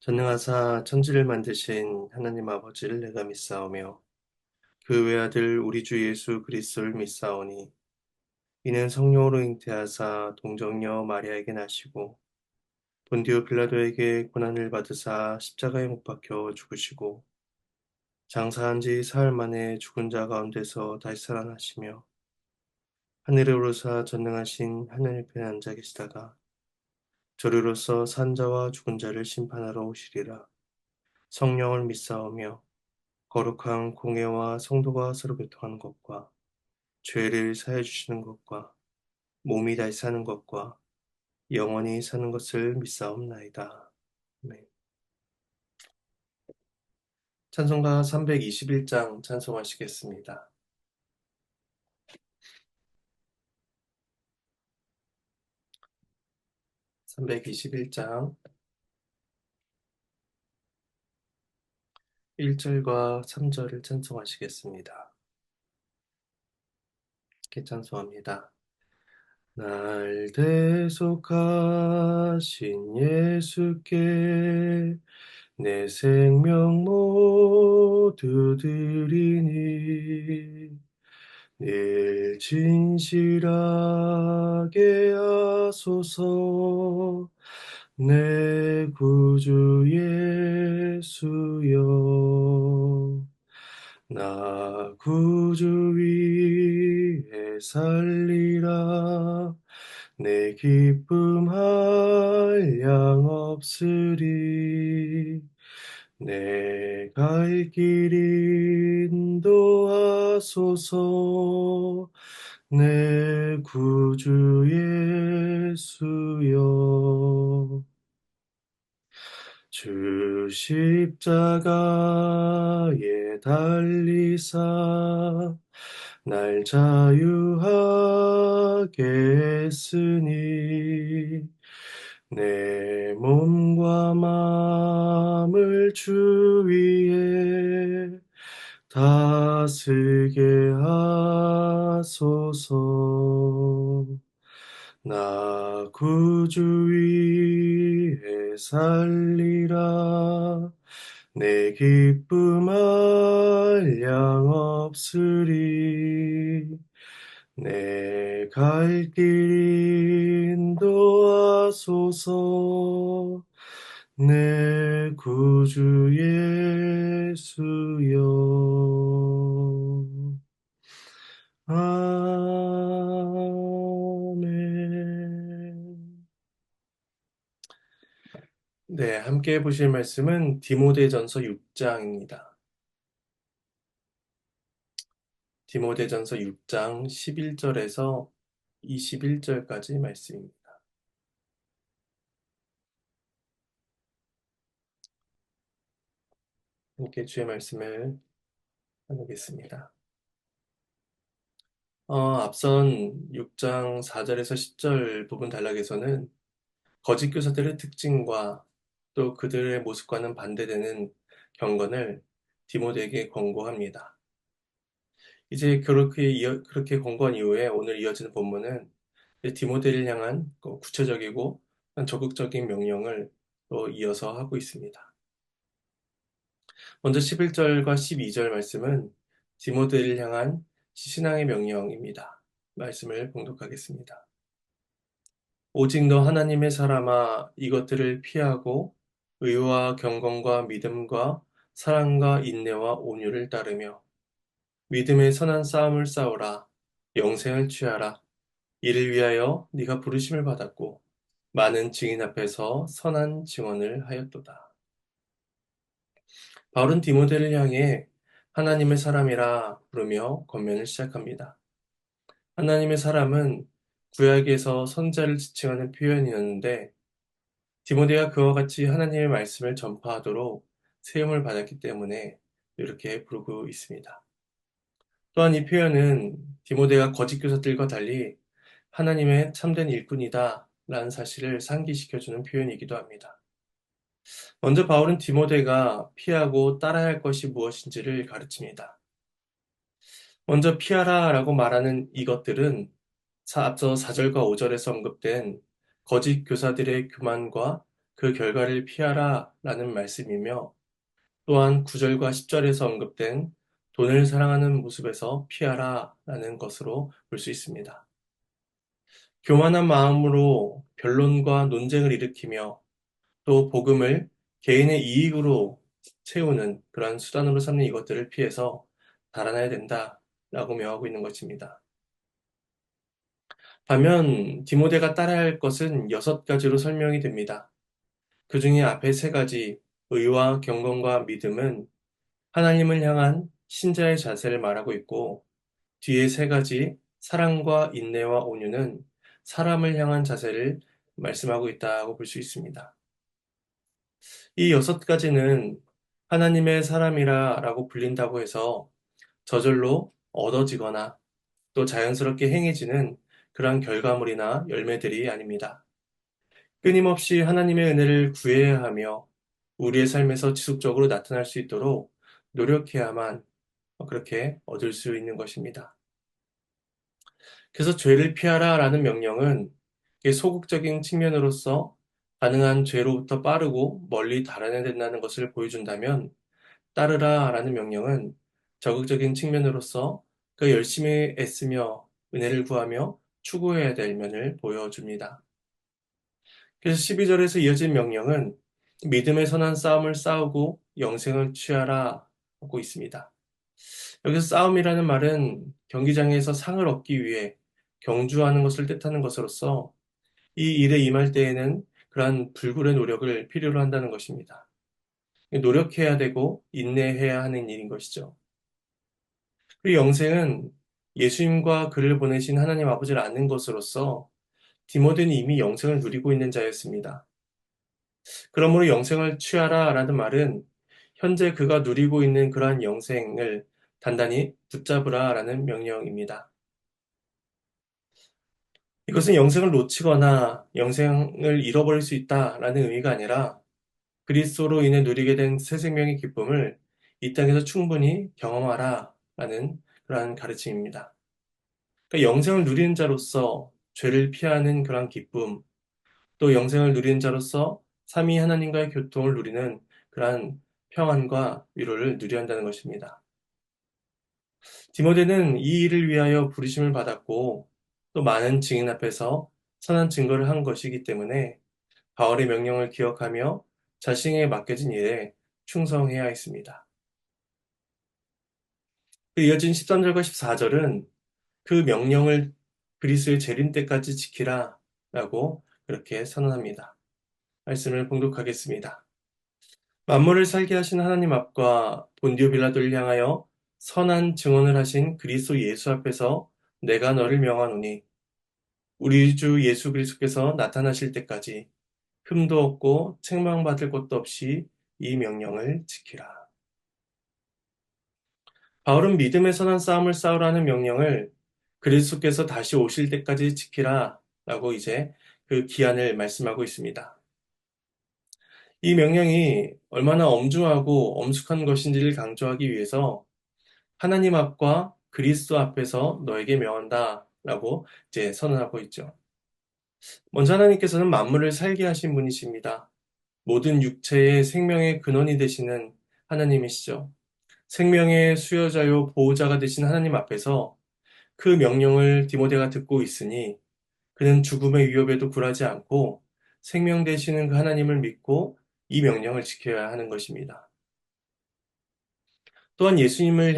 전능하사 천지를 만드신 하나님 아버지를 내가 믿사오며 그 외아들 우리 주 예수 그리스도를 믿사오니 이는 성령으로 잉태하사 동정녀 마리아에게 나시고 본디오 빌라도에게 고난을 받으사 십자가에 못 박혀 죽으시고 장사한 지 사흘 만에 죽은 자 가운데서 다시 살아나시며 하늘에 오르사 전능하신 하늘 편에 앉아 계시다가 저리로서 산 자와 죽은 자를 심판하러 오시리라. 성령을 믿사오며 거룩한 공예와 성도가 서로 교통하는 것과 죄를 사해 주시는 것과 몸이 다시 사는 것과 영원히 사는 것을 믿사옵나이다. 아멘. 찬송가 321장 찬송하시겠습니다. 321장 1절과 3절을 찬송하시겠습니다. 이렇게 찬송합니다. 날 대속하신 예수께 내 생명 모두 드리니 늘 진실하게 하소서 내 구주 예수여 나 구주 위에 살리라 내 기쁨 한량 없으리 내 갈 길 인도하소서 내 구주 예수여 주 십자가에 달리사 날 자유하게 했으니 내 몸과 마음을 주 위에 다스게 하소서 나 구주 위에 살리라 내 기쁨 한량 없으리 내 갈 길 인도하소서 내 구주 예수여 아멘. 네, 함께 보실 말씀은 디모데전서 6장입니다. 디모데전서 6장 11절에서 21절까지 말씀입니다. 함께 주의 말씀을 나누겠습니다. 앞선 6장 4절에서 10절 부분 단락에서는 거짓 교사들의 특징과 또 그들의 모습과는 반대되는 경건을 디모데에게 권고합니다. 이제 그렇게 권고한 이후에 오늘 이어지는 본문은 디모데를 향한 구체적이고 적극적인 명령을 또 이어서 하고 있습니다. 먼저 11절과 12절 말씀은 디모데를 향한 신앙의 명령입니다. 말씀을 봉독하겠습니다. 오직 너 하나님의 사람아 이것들을 피하고 의와 경건과 믿음과 사랑과 인내와 온유를 따르며 믿음의 선한 싸움을 싸우라 영생을 취하라 이를 위하여 네가 부르심을 받았고 많은 증인 앞에서 선한 증언을 하였도다. 바울은 디모데를 향해 하나님의 사람이라 부르며 권면을 시작합니다. 하나님의 사람은 구약에서 선자를 지칭하는 표현이었는데 디모데가 그와 같이 하나님의 말씀을 전파하도록 세움을 받았기 때문에 이렇게 부르고 있습니다. 또한 이 표현은 디모데가 거짓 교사들과 달리 하나님의 참된 일꾼이다 라는 사실을 상기시켜주는 표현이기도 합니다. 먼저 바울은 디모데가 피하고 따라야 할 것이 무엇인지를 가르칩니다. 먼저 피하라 라고 말하는 이것들은 앞서 4절과 5절에서 언급된 거짓 교사들의 교만과 그 결과를 피하라 라는 말씀이며 또한 9절과 10절에서 언급된 돈을 사랑하는 모습에서 피하라 라는 것으로 볼 수 있습니다. 교만한 마음으로 변론과 논쟁을 일으키며 또 복음을 개인의 이익으로 채우는 그러한 수단으로 삼는 이것들을 피해서 달아나야 된다라고 명하고 있는 것입니다. 반면 디모데가 따라야 할 것은 6가지로 설명이 됩니다. 그 중에 앞에 3가지 의와 경건과 믿음은 하나님을 향한 신자의 자세를 말하고 있고 뒤에 3가지 사랑과 인내와 온유는 사람을 향한 자세를 말씀하고 있다고 볼 수 있습니다. 이 6가지는 하나님의 사람이라 라고 불린다고 해서 저절로 얻어지거나 또 자연스럽게 행해지는 그러한 결과물이나 열매들이 아닙니다. 끊임없이 하나님의 은혜를 구해야 하며 우리의 삶에서 지속적으로 나타날 수 있도록 노력해야만 그렇게 얻을 수 있는 것입니다. 그래서 죄를 피하라 라는 명령은 소극적인 측면으로서 가능한 죄로부터 빠르고 멀리 달아내야 된다는 것을 보여준다면 따르라 라는 명령은 적극적인 측면으로서 열심히 애쓰며 은혜를 구하며 추구해야 될 면을 보여줍니다. 그래서 12절에서 이어진 명령은 믿음의 선한 싸움을 싸우고 영생을 취하라 하고 있습니다. 여기서 싸움이라는 말은 경기장에서 상을 얻기 위해 경주하는 것을 뜻하는 것으로서 이 일에 임할 때에는 그러한 불굴의 노력을 필요로 한다는 것입니다. 노력해야 되고 인내해야 하는 일인 것이죠. 그리고 영생은 예수님과 그를 보내신 하나님 아버지를 아는 것으로서 디모데는 이미 영생을 누리고 있는 자였습니다. 그러므로 영생을 취하라 라는 말은 현재 그가 누리고 있는 그러한 영생을 단단히 붙잡으라 라는 명령입니다. 이것은 영생을 놓치거나 영생을 잃어버릴 수 있다라는 의미가 아니라 그리스도로 인해 누리게 된 새 생명의 기쁨을 이 땅에서 충분히 경험하라라는 그러한 가르침입니다. 그러니까 영생을 누리는 자로서 죄를 피하는 그러한 기쁨, 또 영생을 누리는 자로서 삼위 하나님과의 교통을 누리는 그러한 평안과 위로를 누려야 한다는 것입니다. 디모데는 이 일을 위하여 부르심을 받았고 또 많은 증인 앞에서 선한 증거를 한 것이기 때문에 바울의 명령을 기억하며 자신에게 맡겨진 일에 충성해야 했습니다. 이어진 13절과 14절은 그 명령을 그리스도의 재림 때까지 지키라 라고 그렇게 선언합니다. 말씀을 봉독하겠습니다. 만물을 살게 하신 하나님 앞과 본디오 빌라도를 향하여 선한 증언을 하신 그리스도 예수 앞에서 내가 너를 명하노니 우리 주 예수 그리스도께서 나타나실 때까지 흠도 없고 책망받을 것도 없이 이 명령을 지키라. 바울은 믿음의 선한 싸움을 싸우라는 명령을 그리스도께서 다시 오실 때까지 지키라 라고 이제 그 기한을 말씀하고 있습니다. 이 명령이 얼마나 엄중하고 엄숙한 것인지를 강조하기 위해서 하나님 앞과 그리스도 앞에서 너에게 명한다 라고 이제 선언하고 있죠. 먼저 하나님께서는 만물을 살게 하신 분이십니다. 모든 육체의 생명의 근원이 되시는 하나님이시죠. 생명의 수여자요 보호자가 되신 하나님 앞에서 그 명령을 디모데가 듣고 있으니 그는 죽음의 위협에도 굴하지 않고 생명 되시는 그 하나님을 믿고 이 명령을 지켜야 하는 것입니다. 또한 예수님에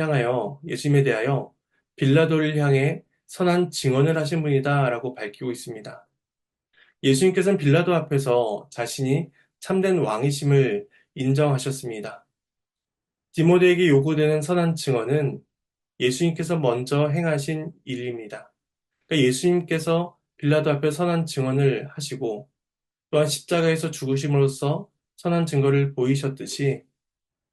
대하여 빌라도를 향해 선한 증언을 하신 분이다 라고 밝히고 있습니다. 예수님께서는 빌라도 앞에서 자신이 참된 왕이심을 인정하셨습니다. 디모데에게 요구되는 선한 증언은 예수님께서 먼저 행하신 일입니다. 그러니까 예수님께서 빌라도 앞에 선한 증언을 하시고 또한 십자가에서 죽으심으로써 선한 증거를 보이셨듯이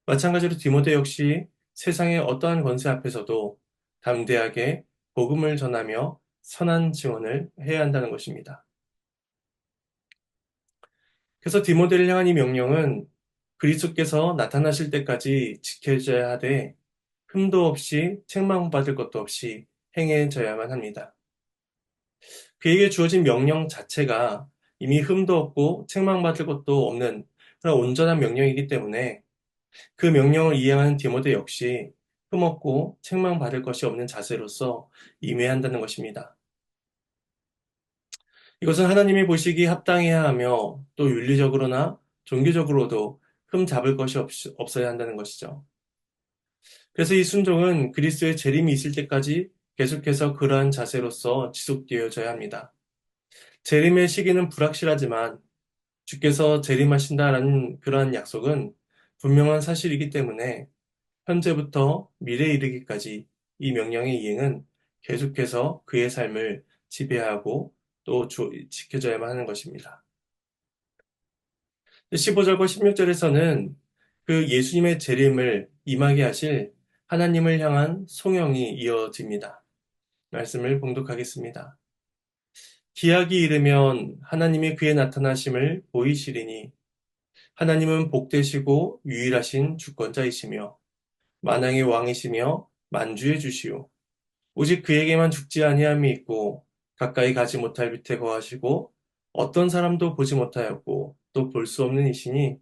마찬가지로 디모데 역시 세상의 어떠한 권세 앞에서도 담대하게 복음을 전하며 선한 증언을 해야 한다는 것입니다. 그래서 디모데를 향한 이 명령은 그리스도께서 나타나실 때까지 지켜져야 하되 흠도 없이 책망받을 것도 없이 행해져야만 합니다. 그에게 주어진 명령 자체가 이미 흠도 없고 책망받을 것도 없는 그런 온전한 명령이기 때문에 그 명령을 이행하는 디모데 역시 흠없고 책망받을 것이 없는 자세로서 임해야 한다는 것입니다. 이것은 하나님이 보시기 합당해야 하며 또 윤리적으로나 종교적으로도 흠 잡을 것이 없어야 한다는 것이죠. 그래서 이 순종은 그리스도의 재림이 있을 때까지 계속해서 그러한 자세로서 지속되어져야 합니다. 재림의 시기는 불확실하지만 주께서 재림하신다라는 그러한 약속은 분명한 사실이기 때문에 현재부터 미래에 이르기까지 이 명령의 이행은 계속해서 그의 삶을 지배하고 또 지켜져야만 하는 것입니다. 15절과 16절에서는 그 예수님의 재림을 임하게 하실 하나님을 향한 송영이 이어집니다. 말씀을 봉독하겠습니다. 기약이 이르면 하나님이 그의 나타나심을 보이시리니 하나님은 복되시고 유일하신 주권자이시며 만왕의 왕이시며 만주의 주시오. 오직 그에게만 죽지 아니함이 있고 가까이 가지 못할 밑에 거하시고 어떤 사람도 보지 못하였고 또 볼 수 없는 이시니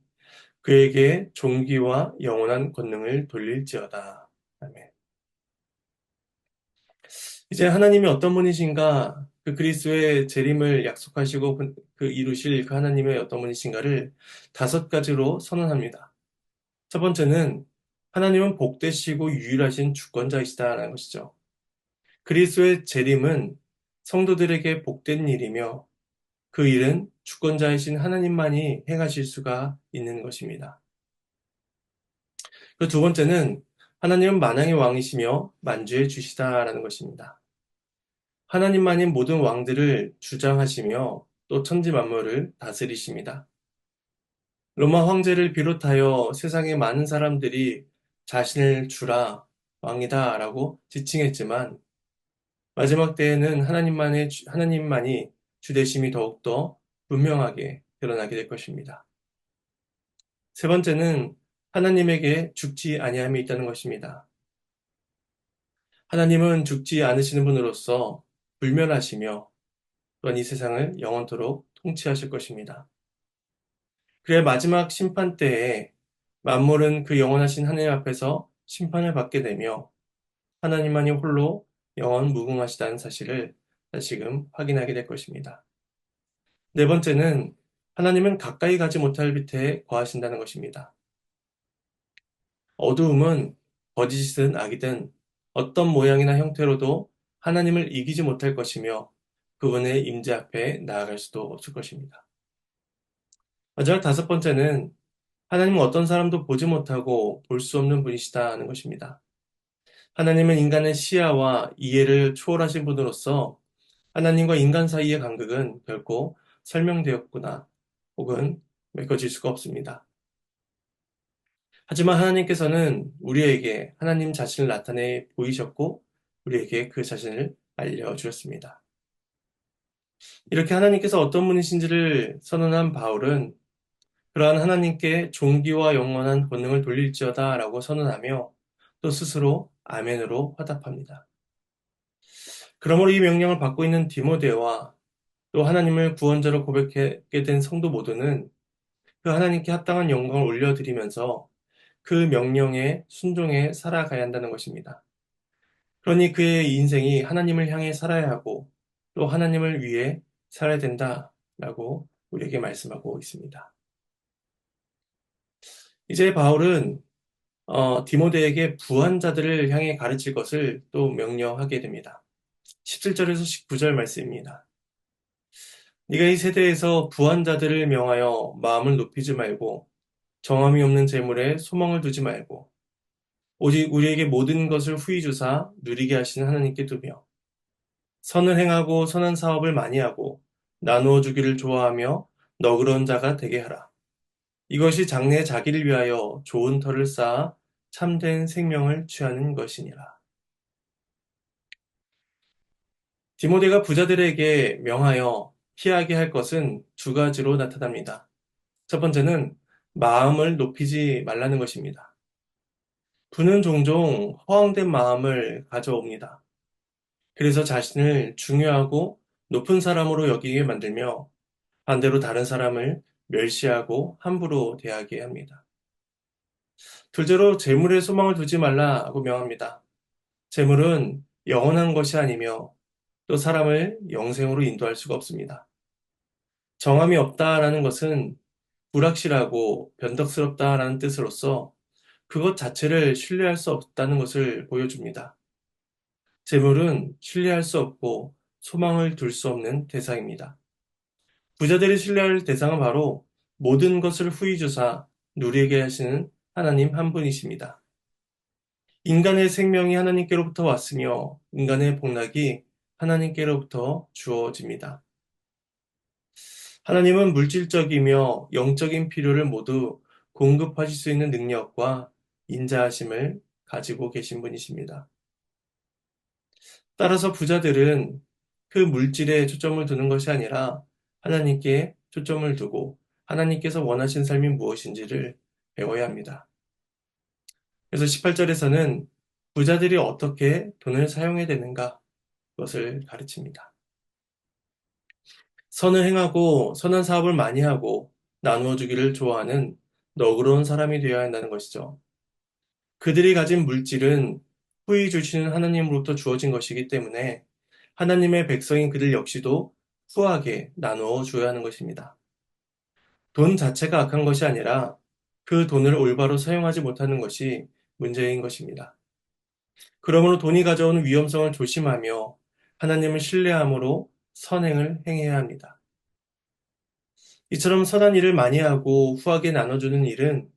그에게 존귀와 영원한 권능을 돌릴지어다. 아멘. 이제 하나님이 어떤 분이신가, 그 그리스도의 재림을 약속하시고 그 이루실 그 하나님의 어떤 분이신가를 다섯 가지로 선언합니다. 첫 번째는 하나님은 복되시고 유일하신 주권자이시다라는 것이죠. 그리스도의 재림은 성도들에게 복된 일이며 그 일은 주권자이신 하나님만이 행하실 수가 있는 것입니다. 그 두 번째는 하나님은 만왕의 왕이시며 만주의 주시다라는 것입니다. 하나님만이 모든 왕들을 주장하시며 또 천지 만물을 다스리십니다. 로마 황제를 비롯하여 세상의 많은 사람들이 자신을 주라, 왕이다라고 지칭했지만 마지막 때에는 하나님만이 주되심이 더욱더 분명하게 드러나게 될 것입니다. 세 번째는 하나님에게 죽지 아니함이 있다는 것입니다. 하나님은 죽지 않으시는 분으로서 불멸하시며 또한 이 세상을 영원토록 통치하실 것입니다. 그의 마지막 심판 때에 만물은 그 영원하신 하나님 앞에서 심판을 받게 되며 하나님만이 홀로 영원 무궁하시다는 사실을 다시금 확인하게 될 것입니다. 네 번째는 하나님은 가까이 가지 못할 밑에 거하신다는 것입니다. 어두움은 거짓이든 악이든 어떤 모양이나 형태로도 하나님을 이기지 못할 것이며 그분의 임재 앞에 나아갈 수도 없을 것입니다. 마지막 다섯 번째는 하나님은 어떤 사람도 보지 못하고 볼 수 없는 분이시다 하는 것입니다. 하나님은 인간의 시야와 이해를 초월하신 분으로서 하나님과 인간 사이의 간극은 결코 설명되었거나 혹은 메꿔질 수가 없습니다. 하지만 하나님께서는 우리에게 하나님 자신을 나타내 보이셨고 우리에게 그 자신을 알려주셨습니다. 이렇게 하나님께서 어떤 분이신지를 선언한 바울은 그러한 하나님께 존귀와 영원한 권능을 돌릴지어다 라고 선언하며 또 스스로 아멘으로 화답합니다. 그러므로 이 명령을 받고 있는 디모데와 또 하나님을 구원자로 고백하게 된 성도 모두는 그 하나님께 합당한 영광을 올려드리면서 그 명령에 순종해 살아가야 한다는 것입니다. 그러니 그의 인생이 하나님을 향해 살아야 하고 또 하나님을 위해 살아야 된다라고 우리에게 말씀하고 있습니다. 이제 바울은 디모데에게 부한 자들을 향해 가르칠 것을 또 명령하게 됩니다. 17절에서 19절 말씀입니다. 네가 이 세대에서 부한 자들을 명하여 마음을 높이지 말고 정함이 없는 재물에 소망을 두지 말고 오직 우리에게 모든 것을 후히 주사 누리게 하시는 하나님께 두며 선을 행하고 선한 사업을 많이 하고 나누어 주기를 좋아하며 너그러운 자가 되게 하라. 이것이 장래 자기를 위하여 좋은 터를 쌓아 참된 생명을 취하는 것이니라. 디모데가 부자들에게 명하여 피하게 할 것은 두 가지로 나타납니다. 첫 번째는 마음을 높이지 말라는 것입니다. 부는 종종 허황된 마음을 가져옵니다. 그래서 자신을 중요하고 높은 사람으로 여기게 만들며 반대로 다른 사람을 멸시하고 함부로 대하게 합니다. 둘째로 재물에 소망을 두지 말라고 명합니다. 재물은 영원한 것이 아니며 또 사람을 영생으로 인도할 수가 없습니다. 정함이 없다라는 것은 불확실하고 변덕스럽다라는 뜻으로서 그것 자체를 신뢰할 수 없다는 것을 보여줍니다. 재물은 신뢰할 수 없고 소망을 둘 수 없는 대상입니다. 부자들이 신뢰할 대상은 바로 모든 것을 후히 주사 누리게 하시는 하나님 한 분이십니다. 인간의 생명이 하나님께로부터 왔으며 인간의 복락이 하나님께로부터 주어집니다. 하나님은 물질적이며 영적인 필요를 모두 공급하실 수 있는 능력과 인자하심을 가지고 계신 분이십니다. 따라서 부자들은 그 물질에 초점을 두는 것이 아니라 하나님께 초점을 두고 하나님께서 원하신 삶이 무엇인지를 배워야 합니다. 그래서 18절에서는 부자들이 어떻게 돈을 사용해야 되는가 그것을 가르칩니다. 선을 행하고 선한 사업을 많이 하고 나누어 주기를 좋아하는 너그러운 사람이 되어야 한다는 것이죠. 그들이 가진 물질은 후히 주시는 하나님으로부터 주어진 것이기 때문에 하나님의 백성인 그들 역시도 후하게 나누어 줘야 하는 것입니다. 돈 자체가 악한 것이 아니라 그 돈을 올바로 사용하지 못하는 것이 문제인 것입니다. 그러므로 돈이 가져오는 위험성을 조심하며 하나님을 신뢰함으로 선행을 행해야 합니다. 이처럼 선한 일을 많이 하고 후하게 나눠주는 일은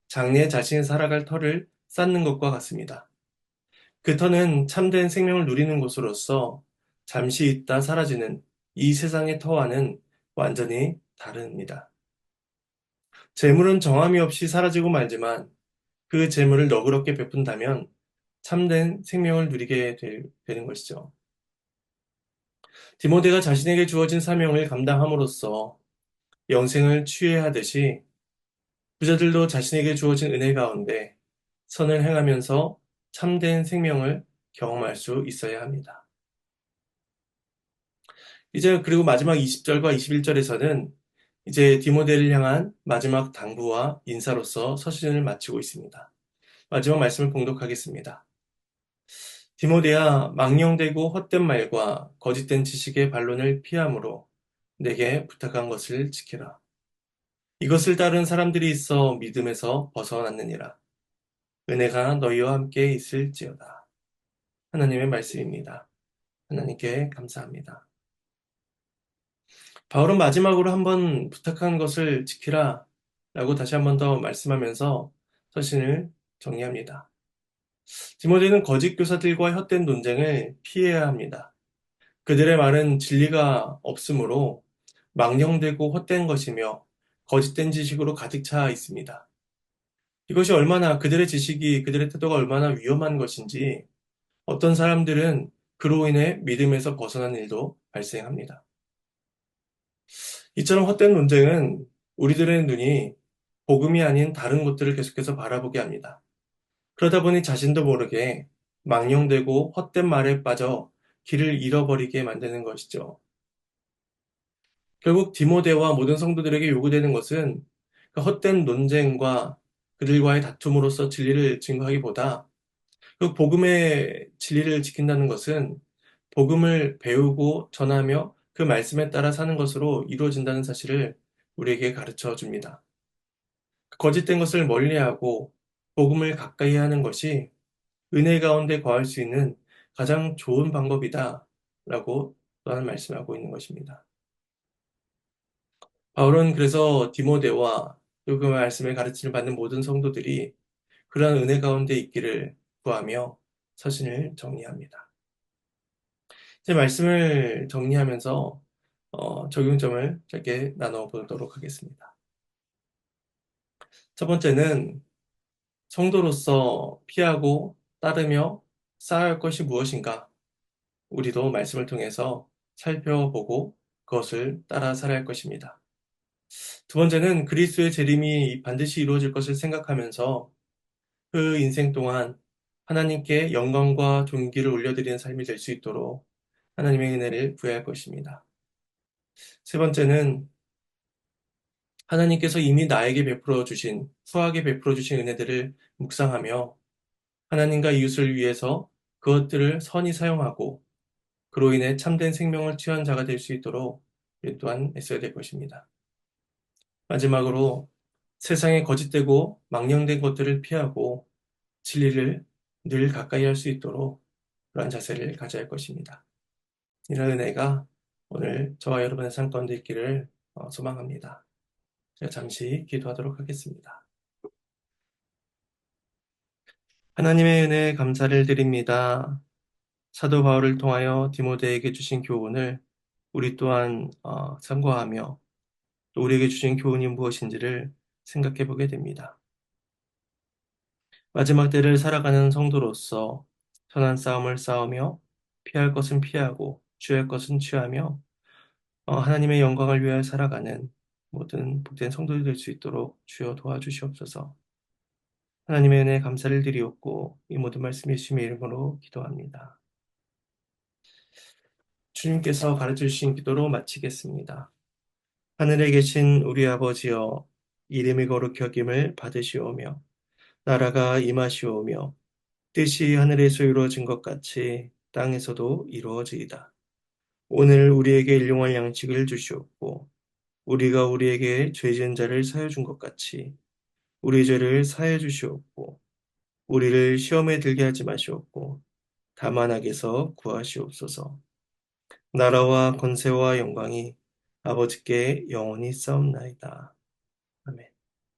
장래 자신이 살아갈 터를 쌓는 것과 같습니다. 그 터는 참된 생명을 누리는 곳으로서 잠시 있다 사라지는 이 세상의 터와는 완전히 다릅니다. 재물은 정함이 없이 사라지고 말지만 그 재물을 너그럽게 베푼다면 참된 생명을 누리게 되는 것이죠. 디모데가 자신에게 주어진 사명을 감당함으로써 영생을 취해하듯이 부자들도 자신에게 주어진 은혜 가운데 선을 행하면서 참된 생명을 경험할 수 있어야 합니다. 이제 그리고 마지막 20절과 21절에서는 이제 디모데를 향한 마지막 당부와 인사로서 서신을 마치고 있습니다. 마지막 말씀을 봉독하겠습니다. 디모데야, 망령되고 헛된 말과 거짓된 지식의 반론을 피함으로 내게 부탁한 것을 지키라. 이것을 따른 사람들이 있어 믿음에서 벗어났느니라. 은혜가 너희와 함께 있을지어다. 하나님의 말씀입니다. 하나님께 감사합니다. 바울은 마지막으로 한번 부탁한 것을 지키라 라고 다시 한번 더 말씀하면서 서신을 정리합니다. 디모데는 거짓 교사들과 헛된 논쟁을 피해야 합니다. 그들의 말은 진리가 없으므로 망령되고 헛된 것이며 거짓된 지식으로 가득 차 있습니다. 이것이 얼마나 그들의 지식이 그들의 태도가 얼마나 위험한 것인지 어떤 사람들은 그로 인해 믿음에서 벗어난 일도 발생합니다. 이처럼 헛된 논쟁은 우리들의 눈이 복음이 아닌 다른 것들을 계속해서 바라보게 합니다. 그러다 보니 자신도 모르게 망령되고 헛된 말에 빠져 길을 잃어버리게 만드는 것이죠. 결국 디모데와 모든 성도들에게 요구되는 것은 그 헛된 논쟁과 그들과의 다툼으로써 진리를 증거하기보다 그 복음의 진리를 지킨다는 것은 복음을 배우고 전하며 그 말씀에 따라 사는 것으로 이루어진다는 사실을 우리에게 가르쳐 줍니다. 거짓된 것을 멀리하고 복음을 가까이 하는 것이 은혜 가운데 거할 수 있는 가장 좋은 방법이다 라고 또한 말씀하고 있는 것입니다. 바울은 그래서 디모데와 또 그 말씀의 가르침을 받는 모든 성도들이 그러한 은혜 가운데 있기를 구하며 서신을 정리합니다. 제 말씀을 정리하면서 적용점을 짧게 나눠보도록 하겠습니다. 첫 번째는 성도로서 피하고 따르며 쌓아야 할 것이 무엇인가? 우리도 말씀을 통해서 살펴보고 그것을 따라 살아야 할 것입니다. 두 번째는 그리스도의 재림이 반드시 이루어질 것을 생각하면서 그 인생 동안 하나님께 영광과 존귀를 올려드리는 삶이 될 수 있도록 하나님의 은혜를 구해야 할 것입니다. 세 번째는 하나님께서 이미 나에게 베풀어 주신, 후하게 베풀어 주신 은혜들을 묵상하며 하나님과 이웃을 위해서 그것들을 선히 사용하고 그로 인해 참된 생명을 취한 자가 될 수 있도록 우리 또한 애써야 될 것입니다. 마지막으로 세상에 거짓되고 망령된 것들을 피하고 진리를 늘 가까이 할 수 있도록 그러한 자세를 가져야 할 것입니다. 이런 은혜가 오늘 저와 여러분의 삶 가운데 있기를 소망합니다. 제가 잠시 기도하도록 하겠습니다. 하나님의 은혜에 감사를 드립니다. 사도 바울을 통하여 디모데에게 주신 교훈을 우리 또한 참고하며 또 우리에게 주신 교훈이 무엇인지를 생각해 보게 됩니다. 마지막 때를 살아가는 성도로서 선한 싸움을 싸우며 피할 것은 피하고 취할 것은 취하며 하나님의 영광을 위하여 살아가는 모든 복된 성도들이 될 수 있도록 주여 도와주시옵소서. 하나님의 은혜에 감사를 드리옵고 이 모든 말씀 예수님의 이름으로 기도합니다. 주님께서 가르쳐 주신 기도로 마치겠습니다. 하늘에 계신 우리 아버지여 이름이 거룩히 여김을 받으시오며 나라가 임하시오며 뜻이 하늘에서 이루어진 것 같이 땅에서도 이루어지이다. 오늘 우리에게 일용할 양식을 주시옵고 우리가 우리에게 죄 지은 자를 사여 준 것 같이 우리 죄를 사해 주시옵고 우리를 시험에 들게 하지 마시옵고 다만 악에서 구하시옵소서. 나라와 권세와 영광이 아버지께 영원히 싸움나이다.